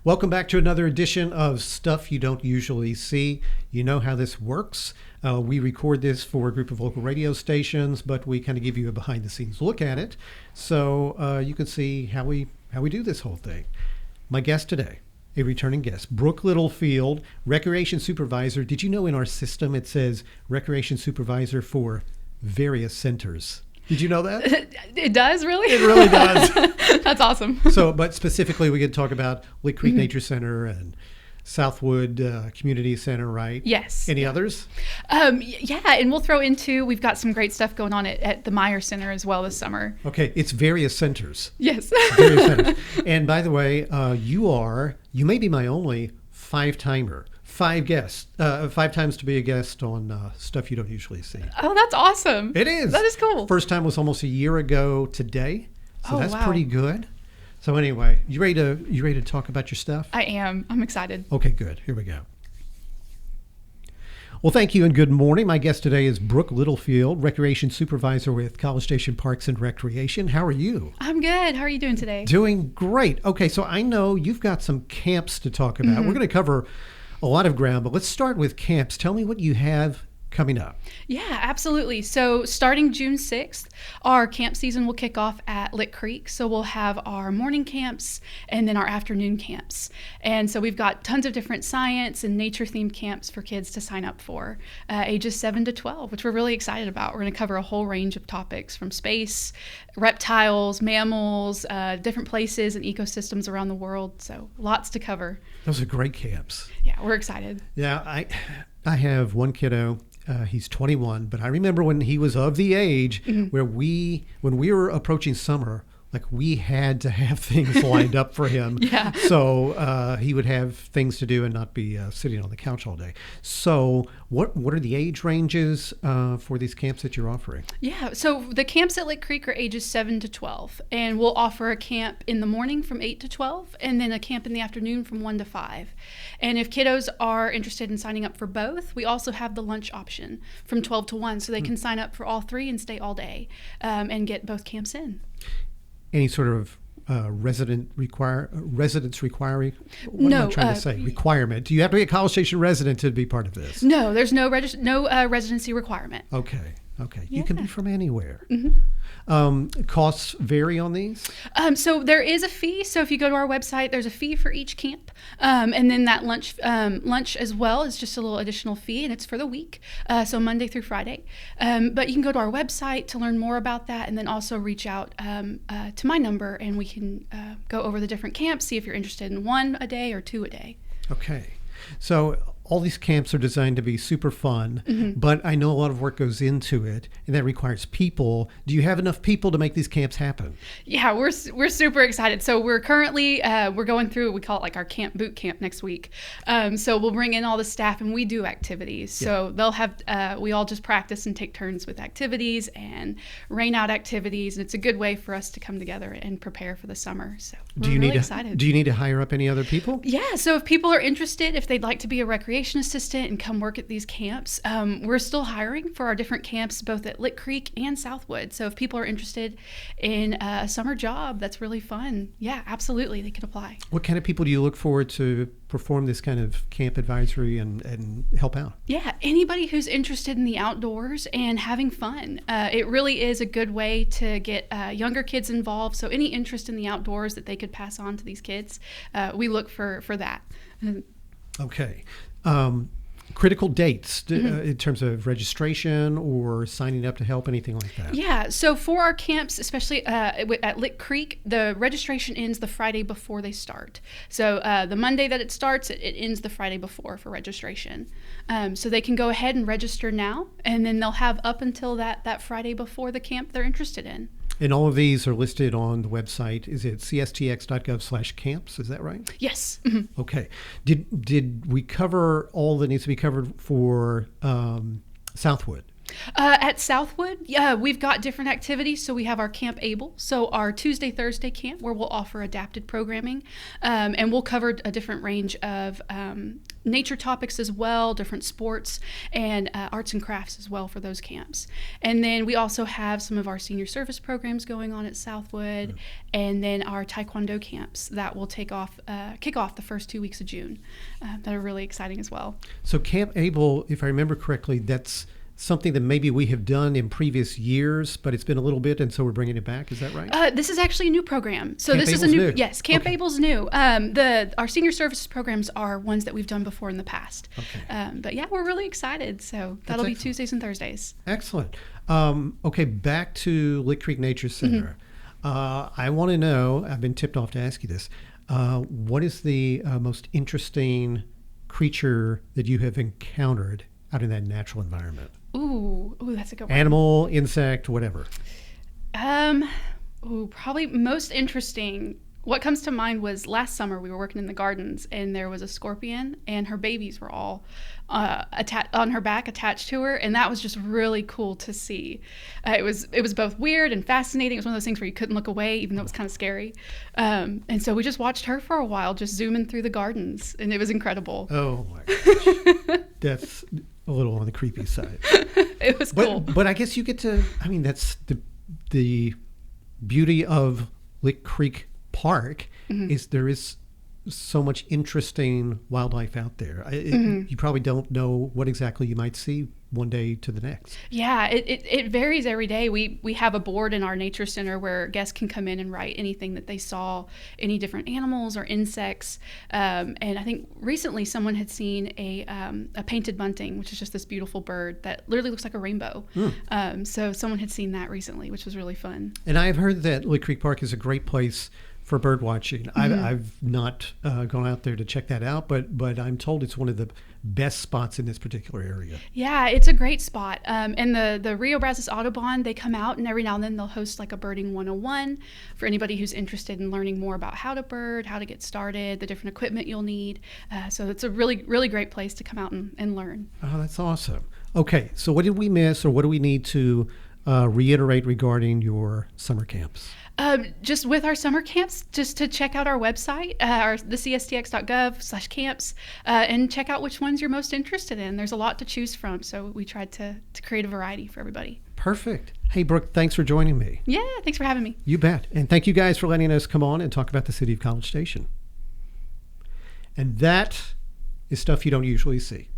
Welcome back to another edition of Stuff You Don't Usually See. You know how this works. We record this for a group of local radio stations, but we kind of give you a behind-the-scenes look at it, so you can see how we do this whole thing. My guest today, a returning guest, Brooke Littlefield, Recreation Supervisor. Did you know in our system it says Recreation Supervisor for various centers? Did you know that? It does, really? It really does. That's awesome. So, but specifically, we could talk about Lick Creek Nature Center and Southwood Community Center, right? Yes. Any others? Yeah, and we'll throw into, we've got some great stuff going on at the Meyer Center as well this summer. Okay, it's various centers. Yes. Various centers. And by the way, you may be my only five-timer. 5 times to be a guest on Stuff You Don't Usually See. Oh, that's awesome. It is. That is cool. First time was almost a year ago today. So that's wow. pretty good. So anyway, you ready to talk about your stuff? I am. I'm excited. Okay, good. Here we go. Well, thank you and good morning. My guest today is Brooke Littlefield, Recreation Supervisor with College Station Parks and Recreation. How are you? I'm good. How are you doing today? Doing great. Okay, so I know you've got some camps to talk about. We're going to cover a lot of ground, but let's start with camps. Tell me what you have coming up. Yeah, absolutely. So starting June 6th, our camp season will kick off at Lick Creek. So we'll have our morning camps and then our afternoon camps. And so we've got tons of different science and nature themed camps for kids to sign up for, ages 7 to 12, which we're really excited about. We're going to cover a whole range of topics from space, reptiles, mammals, different places and ecosystems around the world. So lots to cover. Those are great camps. Yeah, we're excited. Yeah, I have one kiddo. He's 21, but I remember when he was of the age where when we were approaching summer, like we had to have things lined up for him. Yeah. So he would have things to do and not be sitting on the couch all day. So what are the age ranges for these camps that you're offering? Yeah. So the camps at Lick Creek are ages 7 to 12, and we'll offer a camp in the morning from 8 to 12, and then a camp in the afternoon from 1 to 5. And if kiddos are interested in signing up for both, we also have the lunch option from 12 to 1, so they can sign up for all three and stay all day and get both camps in. Any sort of residence requirement? What No, am I trying to say? Requirement. Do you have to be a College Station resident to be part of this? No, there's no residency requirement. Okay. Yeah. You can be from anywhere. Mm-hmm. Costs vary on these? So there is a fee. So if you go to our website, there's a fee for each camp. And then that lunch as well is just a little additional fee, and it's for the week. So Monday through Friday. But you can go to our website to learn more about that, and then also reach out to my number, and we can go over the different camps, see if you're interested in 1 a day or 2 a day. Okay. So all these camps are designed to be super fun, but I know a lot of work goes into it, and that requires people. Do you have enough people to make these camps happen? Yeah, we're super excited. So we're currently we're going through, we call it like our camp boot camp next week. So we'll bring in all the staff and we do activities. So they'll have we all just practice and take turns with activities and rain out activities, and it's a good way for us to come together and prepare for the summer. So we're really excited. Do you need to hire up any other people? Yeah, so if people are interested, if they'd like to be a recreation assistant and come work at these camps, we're still hiring for our different camps, both at Lick Creek and Southwood. So if people are interested in a summer job that's really fun, yeah, absolutely, they can apply. What kind of people do you look for to perform this kind of camp advisory and help out? Yeah, anybody who's interested in the outdoors and having fun. It really is a good way to get younger kids involved. So any interest in the outdoors that they could pass on to these kids, we look for that. Okay. Critical dates in terms of registration or signing up to help, anything like that? Yeah, so for our camps, especially at Lick Creek, the registration ends the Friday before they start. So the Monday that it starts, it ends the Friday before for registration. So they can go ahead and register now, and then they'll have up until that Friday before the camp they're interested in. And all of these are listed on the website. Is it cstx.gov/camps? Is that right? Yes. Okay. Did we cover all that needs to be covered for Southwood? At Southwood, yeah, we've got different activities. So we have our Camp Able, so our Tuesday, Thursday camp where we'll offer adapted programming, and we'll cover a different range of nature topics as well, different sports and arts and crafts as well for those camps. And then we also have some of our senior service programs going on at Southwood, and then our Taekwondo camps that will kick off the first 2 weeks of June. That are really exciting as well. So Camp Able, if I remember correctly, that's something that maybe we have done in previous years, but it's been a little bit, and so we're bringing it back. Is that right? This is actually a new program. So Camp this is a Able's new, new. yes, Camp Okay. Able's new. Our senior services programs are ones that we've done before in the past. Okay. But yeah, we're really excited. So that'll be excellent. Tuesdays and Thursdays. Excellent. Okay, back to Lick Creek Nature Center. I want to know, I've been tipped off to ask you this, what is the most interesting creature that you have encountered out in that natural environment? Ooh, that's a good one. Animal, insect, whatever. Probably most interesting. What comes to mind was last summer we were working in the gardens and there was a scorpion and her babies were all on her back attached to her, and that was just really cool to see. It was both weird and fascinating. It was one of those things where you couldn't look away even though it was kind of scary. And so we just watched her for a while, just zooming through the gardens, and it was incredible. Oh my gosh. That's a little on the creepy side. It was cool. But I guess you get to, I mean, that's the beauty of Lick Creek Park is there is so much interesting wildlife out there. You probably don't know what exactly you might see one day to the next. Yeah, it varies every day. We have a board in our nature center where guests can come in and write anything that they saw, any different animals or insects. And I think recently someone had seen a painted bunting, which is just this beautiful bird that literally looks like a rainbow. So someone had seen that recently, which was really fun. And I've heard that Lick Creek Park is a great place for bird watching. I've not gone out there to check that out, but I'm told it's one of the best spots in this particular area. Yeah, it's a great spot. And the Rio Brazos Audubon, they come out and every now and then they'll host like a birding 101 for anybody who's interested in learning more about how to bird, how to get started, the different equipment you'll need. So it's a really, really great place to come out and learn. Oh, that's awesome. Okay, so what did we miss, or what do we need to reiterate regarding your summer camps? Just with our summer camps, just to check out our website, the cstx.gov/camps, and check out which ones you're most interested in. There's a lot to choose from, so we tried to create a variety for everybody. Perfect. Hey, Brooke, thanks for joining me. Yeah, thanks for having me. You bet. And thank you guys for letting us come on and talk about the city of College Station. And that is stuff you don't usually see.